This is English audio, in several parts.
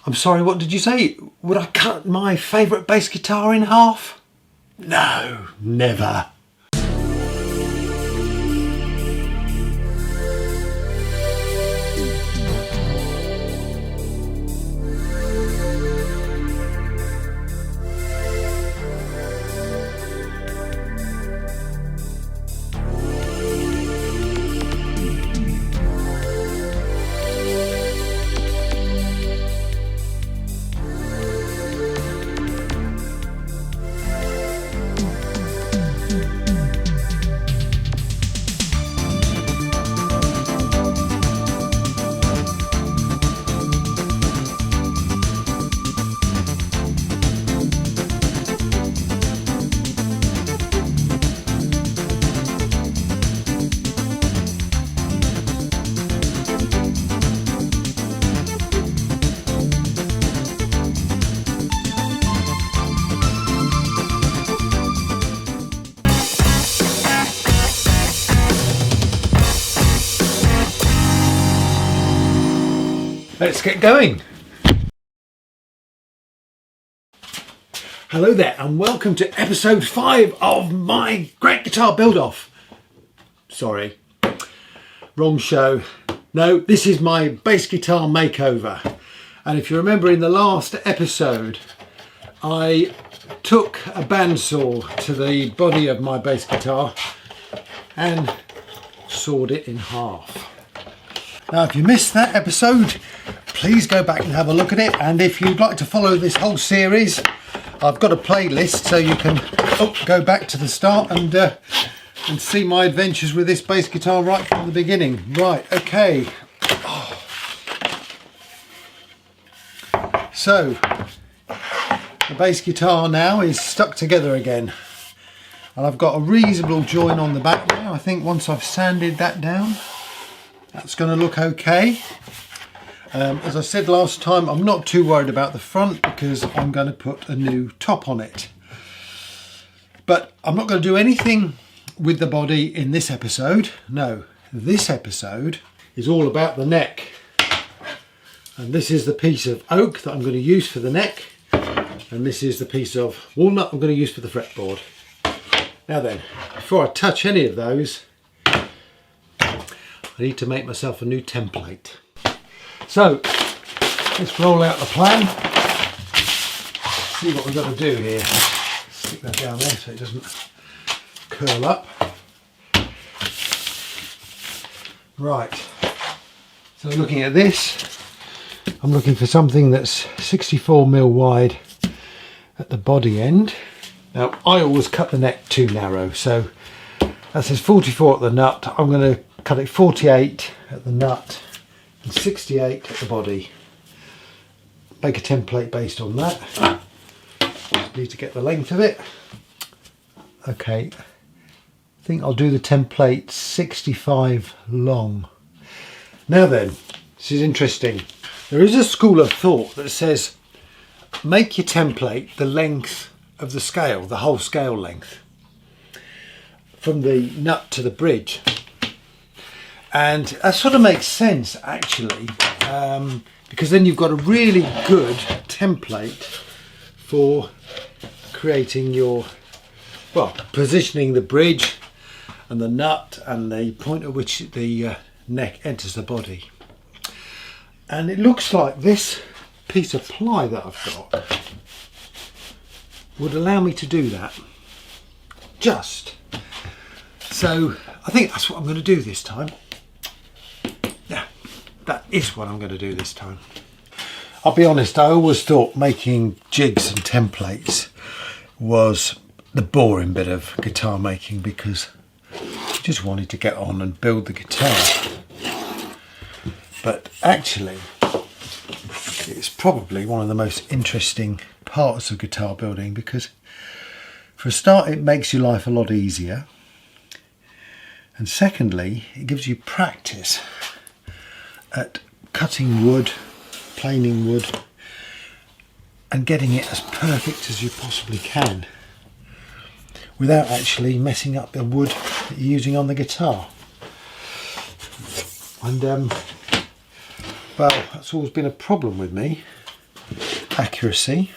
I'm sorry, what did you say? Would I cut my favourite bass guitar in half? No, never. Let's get going. Hello there and welcome to episode 5 of my Great Guitar Build-Off. Sorry, wrong show. No, this is my bass guitar makeover. And if you remember in the last episode, I took a bandsaw to the body of my bass guitar and sawed it in half. Now, if you missed that episode, please go back and have a look at it. And if you'd like to follow this whole series, I've got a playlist so you can go back to the start and see my adventures with this bass guitar right from the beginning. Right, okay. Oh. So, the bass guitar now is stuck together again. And I've got a reasonable join on the back now. I think once I've sanded that down, that's going to look okay. As I said last time, I'm not too worried about the front because I'm going to put a new top on it. But I'm not going to do anything with the body in this episode. No, this episode is all about the neck. And this is the piece of oak that I'm going to use for the neck. And this is the piece of walnut I'm going to use for the fretboard. Now then, before I touch any of those, I need to make myself a new template. So, let's roll out the plan. See what we've got to do here. Stick that down there so it doesn't curl up. Right, so looking at this, I'm looking for something that's 64mm wide at the body end. Now, I always cut the neck too narrow, so that says 44 at the nut. I'm going to cut it 48 at the nut and 68 at the body. Make a template based on that. Just need to get the length of it. Okay, I think I'll do the template 65 long. Now then, this is interesting. There is a school of thought that says make your template the length of the scale, the whole scale length, from the nut to the bridge. And that sort of makes sense actually, because then you've got a really good template for creating your, well, positioning the bridge and the nut and the point at which the neck enters the body. And it looks like this piece of ply that I've got would allow me to do that. Just. So I think that's what I'm going to do this time. Yeah, that is what I'm going to do this time. I'll be honest, I always thought making jigs and templates was the boring bit of guitar making because I just wanted to get on and build the guitar. But actually, it's probably one of the most interesting parts of guitar building because for a start it makes your life a lot easier, and secondly it gives you practice at cutting wood, planing wood and getting it as perfect as you possibly can without actually messing up the wood that you're using on the guitar. And well, that's always been a problem with me. accuracy.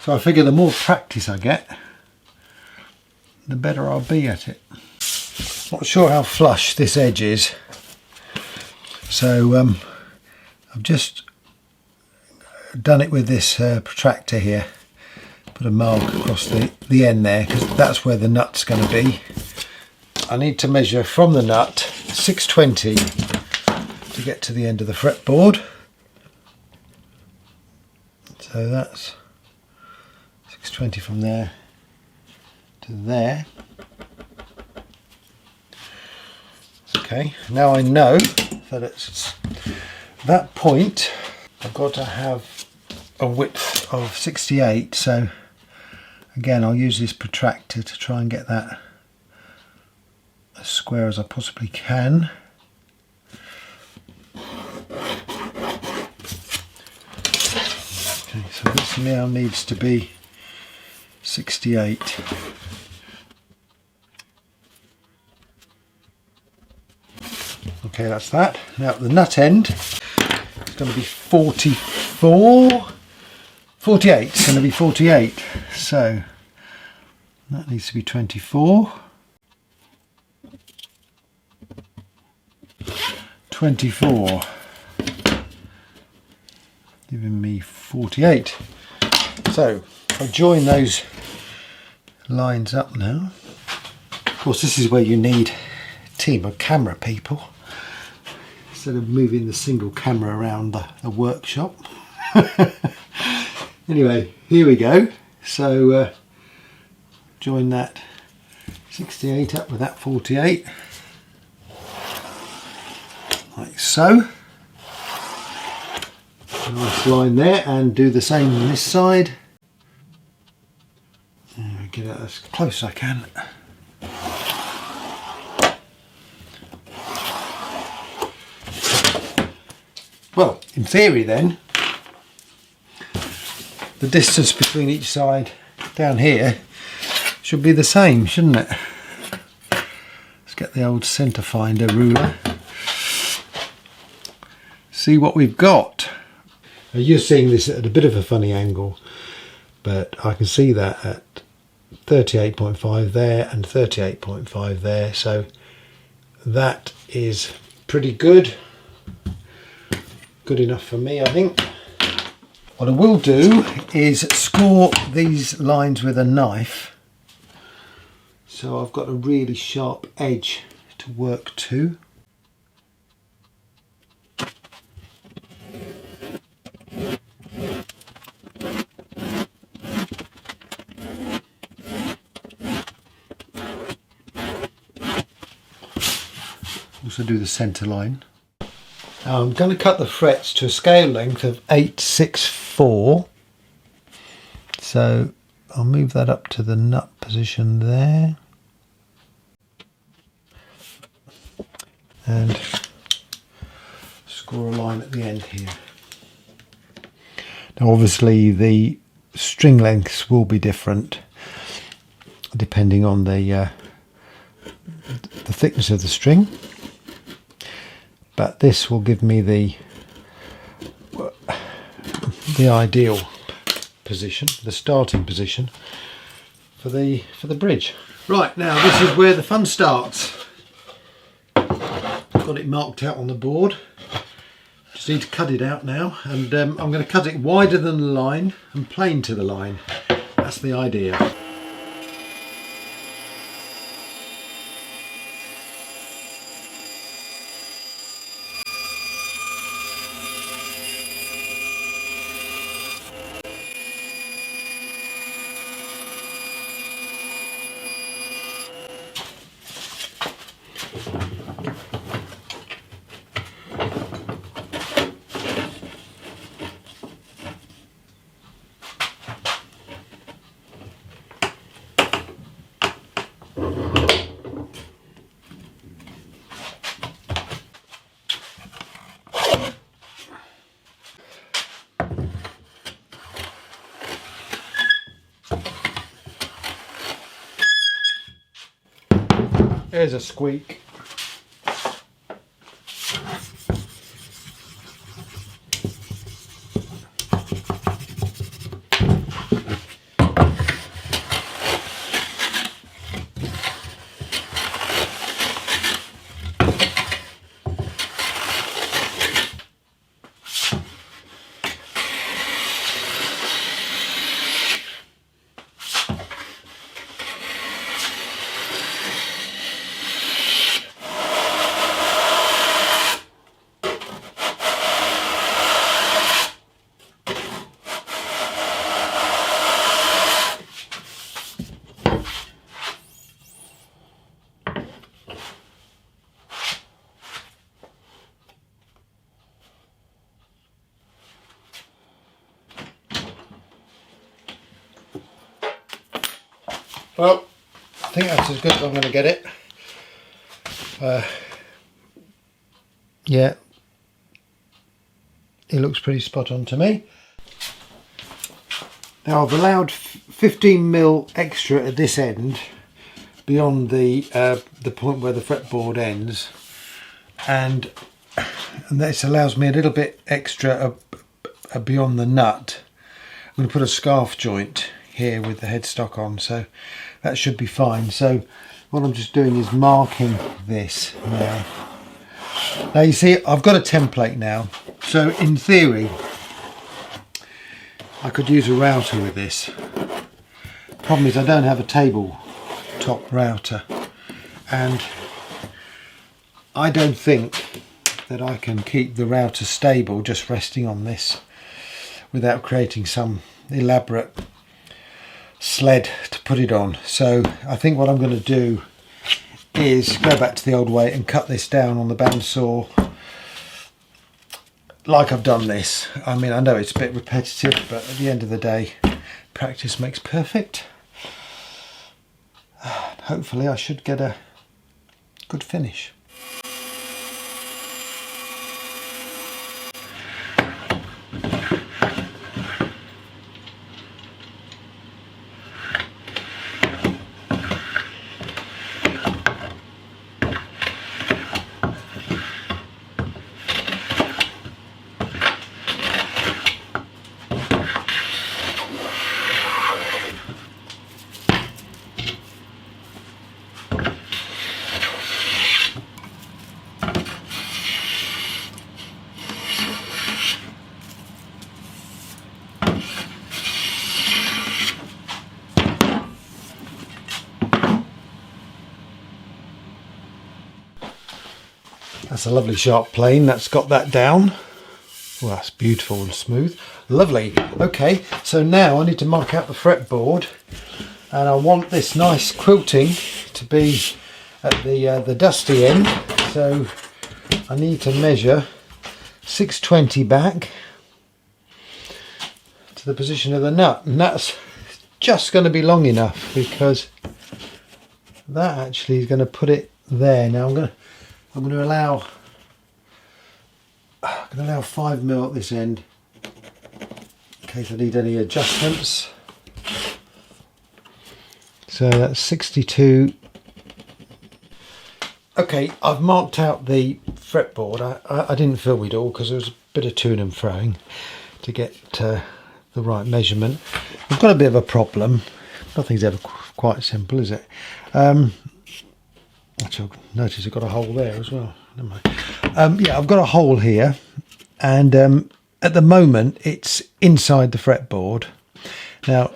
So I figure the more practice I get, the better I'll be at it. Not sure how flush this edge is, so I've just done it with this protractor here. Put a mark across the end there because that's where the nut's going to be. I need to measure from the nut 620 to get to the end of the fretboard. So that's 620 from there to there. Okay, now I know that it's that point. I've got to have a width of 68, so again I'll use this protractor to try and get that as square as I possibly can. Okay, so this now needs to be 68. Okay, that's that. Now at the nut end, it's going to be 44, 48. It's going to be 48. So that needs to be 24. 24, giving me 48. So I'll join those lines up now. Of course, this is where you need a team of camera people instead of moving the single camera around the workshop. Anyway, here we go. So join that 68 up with that 48. Like so. Nice line there, and do the same on this side. Get it as close as I can. Well, in theory then, the distance between each side down here should be the same, shouldn't it? Let's get the old centre finder ruler. See what we've got. Now you're seeing this at a bit of a funny angle, but I can see that at 38.5 there and 38.5 there, so that is pretty good. Good enough for me, I think. What I will do is score these lines with a knife, so I've got a really sharp edge to work to. Also do the centre line. Now I'm going to cut the frets to a scale length of 864, so I'll move that up to the nut position there and score a line at the end here. Now obviously the string lengths will be different depending on the thickness of the string. But this will give me the ideal position, the starting position for the bridge. Right, now this is where the fun starts. I've got it marked out on the board. Just need to cut it out now, and I'm going to cut it wider than the line and plain to the line. That's the idea. There's a squeak. Well, I think that's as good as I'm going to get it. Yeah, it looks pretty spot on to me. Now I've allowed 15mm extra at this end, beyond the point where the fretboard ends, and this allows me a little bit extra beyond the nut. I'm going to put a scarf joint here with the headstock on, so that should be fine. So what I'm just doing is marking this now. Now you see I've got a template now, so in theory I could use a router with this. Problem is I don't have a tabletop router, and I don't think that I can keep the router stable just resting on this without creating some elaborate sled to put it on. So I think what I'm going to do is go back to the old way and cut this down on the bandsaw like I've done this. I mean, I know it's a bit repetitive, but at the end of the day, practice makes perfect. Hopefully I should get a good finish. That's a lovely sharp plane, that's got that down. Well, that's beautiful and smooth. Lovely. Okay, so now I need to mark out the fretboard, and I want this nice quilting to be at the dusty end. So I need to measure 620 back to the position of the nut, and that's just going to be long enough because that actually is going to put it there. Now I'm going to allow 5mm at this end in case I need any adjustments. So that's 62. Okay, I've marked out the fretboard. I didn't film it all because there was a bit of to and froing to get the right measurement. I've got a bit of a problem. Nothing's ever quite simple, is it? Actually, notice I've got a hole there as well. Never mind. Yeah, I've got a hole here, and at the moment it's inside the fretboard. Now,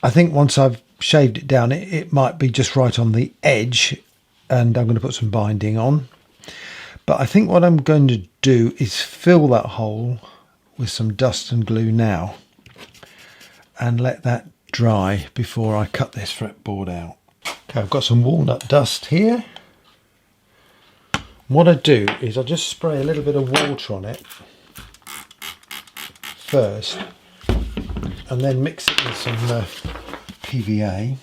I think once I've shaved it down, it might be just right on the edge, and I'm going to put some binding on. But I think what I'm going to do is fill that hole with some dust and glue now, and let that dry before I cut this fretboard out. Okay, I've got some walnut dust here. What I do is I just spray a little bit of water on it first, and then mix it with some PVA.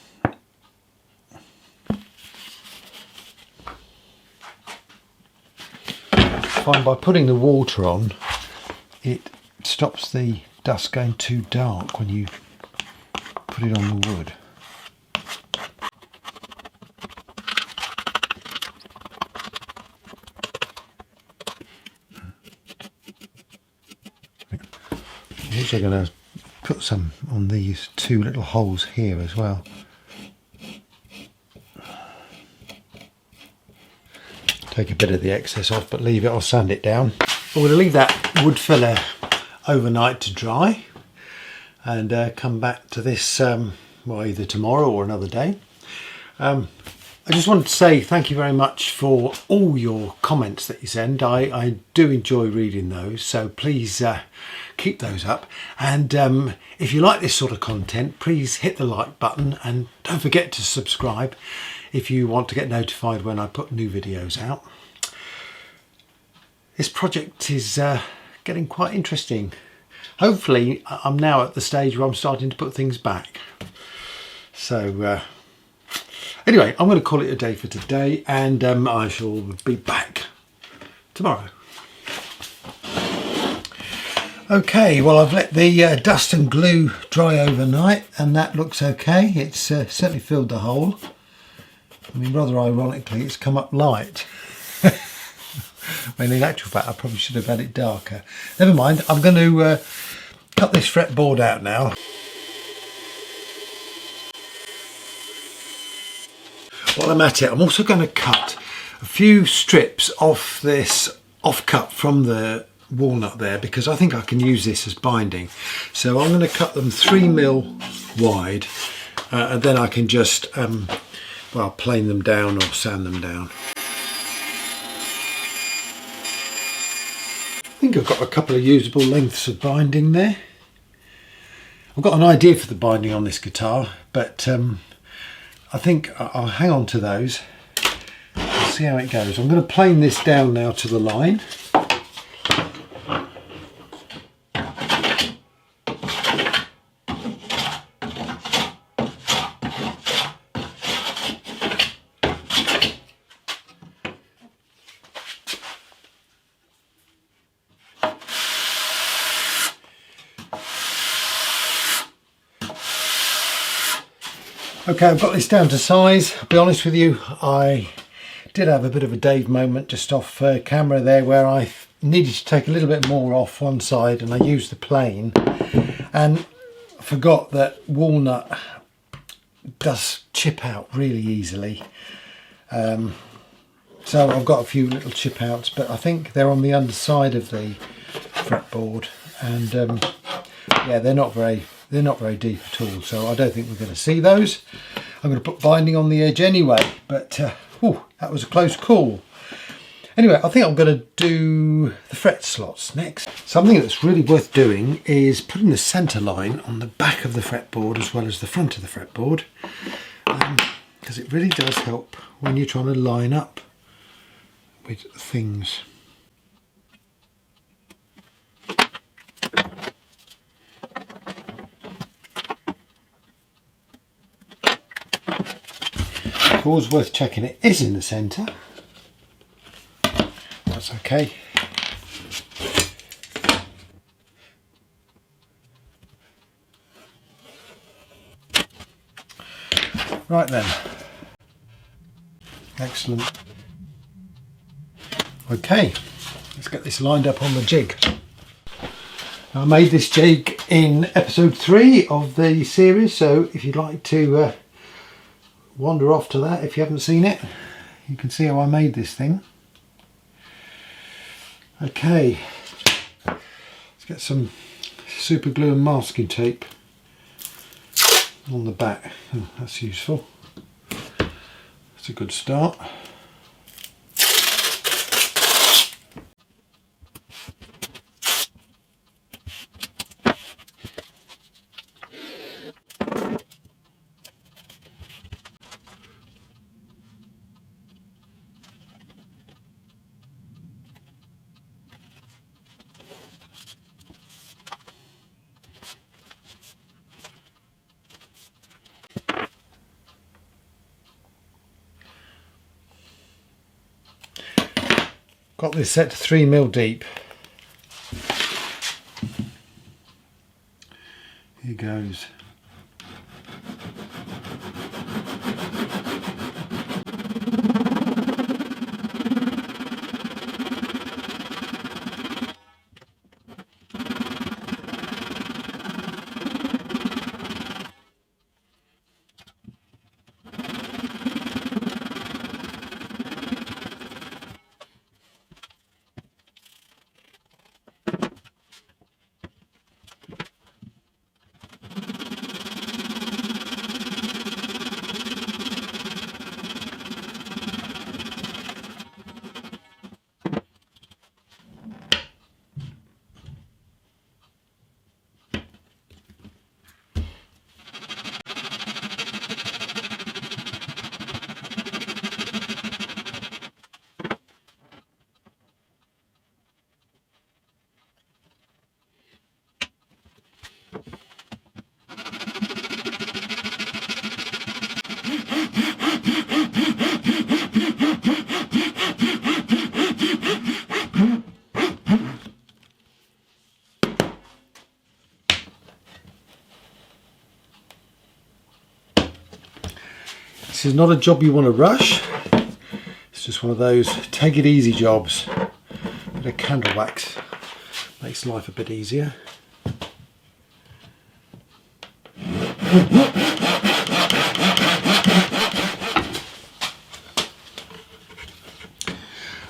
I find by putting the water on, it stops the dust going too dark when you put it on the wood. I'm also going to put some on these two little holes here as well. Take a bit of the excess off, but leave it, I'll sand it down. I'm going to leave that wood filler overnight to dry, and come back to this well, either tomorrow or another day. I just wanted to say thank you very much for all your comments that you send. I do enjoy reading those, so please keep those up. And if you like this sort of content, please hit the like button, and don't forget to subscribe if you want to get notified when I put new videos out. This project is getting quite interesting. Hopefully I'm now at the stage where I'm starting to put things back. So anyway, I'm going to call it a day for today, and I shall be back tomorrow. Okay, well, I've let the dust and glue dry overnight, and that looks okay. It's certainly filled the hole. I mean, rather ironically, it's come up light. When in actual fact, I probably should have had it darker. Never mind, I'm going to cut this fretboard out now. While I'm at it, I'm also going to cut a few strips off this offcut from the walnut there, because I think I can use this as binding. So I'm going to cut them 3mm wide, and then I can just well, plane them down or sand them down. I think I've got a couple of usable lengths of binding there. I've got an idea for the binding on this guitar, but I think I'll hang on to those and see how it goes. I'm going to plane this down now to the line. Okay, I've got this down to size. I'll be honest with you, I did have a bit of a Dave moment just off camera there, where I needed to take a little bit more off one side, and I used the plane and forgot that walnut does chip out really easily. So I've got a few little chip outs, but I think they're on the underside of the fretboard, and yeah, they're not very deep at all, so I don't think we're going to see those. I'm going to put binding on the edge anyway, but whew, that was a close call. Anyway, I think I'm going to do the fret slots next. Something that's really worth doing is putting the centre line on the back of the fretboard as well as the front of the fretboard, because it really does help when you're trying to line up with things. It's always worth checking it is in the centre. That's okay. Right then. Excellent. Okay, let's get this lined up on the jig. I made this jig in episode 3 of the series, so if you'd like to wander off to that, if you haven't seen it, you can see how I made this thing. Okay, let's get some super glue and masking tape on the back. Oh, that's useful. That's a good start. Got this set to 3mm deep. Here goes. This is not a job you want to rush. It's just one of those take it easy jobs. Bit of candle wax makes life a bit easier.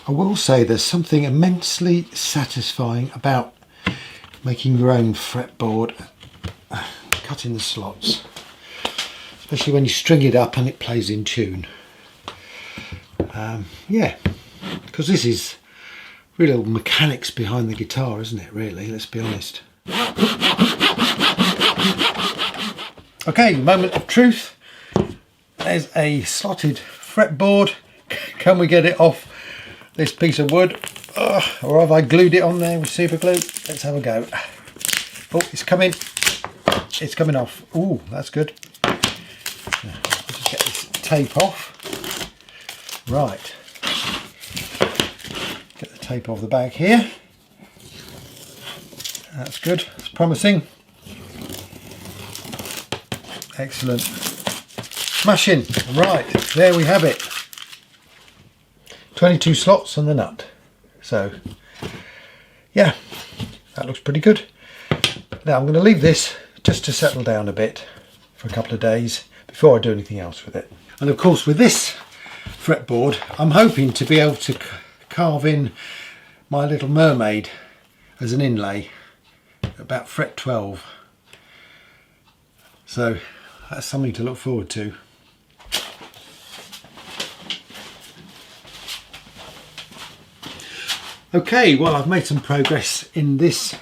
I will say there's something immensely satisfying about making your own fretboard, cutting the slots, especially when you string it up and it plays in tune. Yeah, because this is real mechanics behind the guitar, isn't it, really? Let's be honest. Okay, moment of truth. There's a slotted fretboard. Can we get it off this piece of wood? Or have I glued it on there with super glue? Let's have a go. Oh, it's coming. It's coming off. Oh, that's good. I'll just get this tape off. Right. Get the tape off the bag here. That's good. It's promising. Excellent. Smashing. Right, there we have it. 22 slots on the nut. So, yeah, that looks pretty good. Now I'm going to leave this just to settle down a bit for a couple of days before I do anything else with it. And of course with this fretboard I'm hoping to be able to carve in my little mermaid as an inlay about fret 12. So that's something to look forward to. Okay, well, I've made some progress in this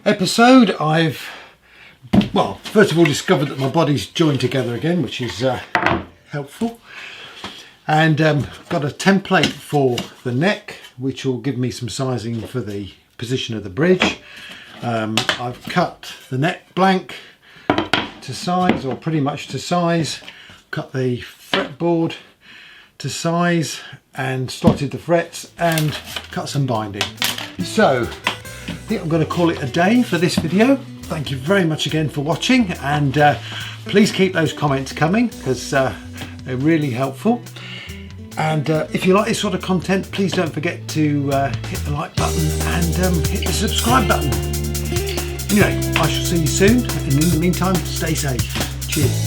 episode. I've, well, first of all discovered that my body's joined together again, which is helpful. And got a template for the neck, which will give me some sizing for the position of the bridge. I've cut the neck blank to size, or pretty much to size. Cut the fretboard to size and slotted the frets and cut some binding. So I think I'm going to call it a day for this video. Thank you very much again for watching, and please keep those comments coming because they're really helpful. And if you like this sort of content, please don't forget to hit the like button and hit the subscribe button. Anyway, I shall see you soon, and in the meantime, stay safe. Cheers.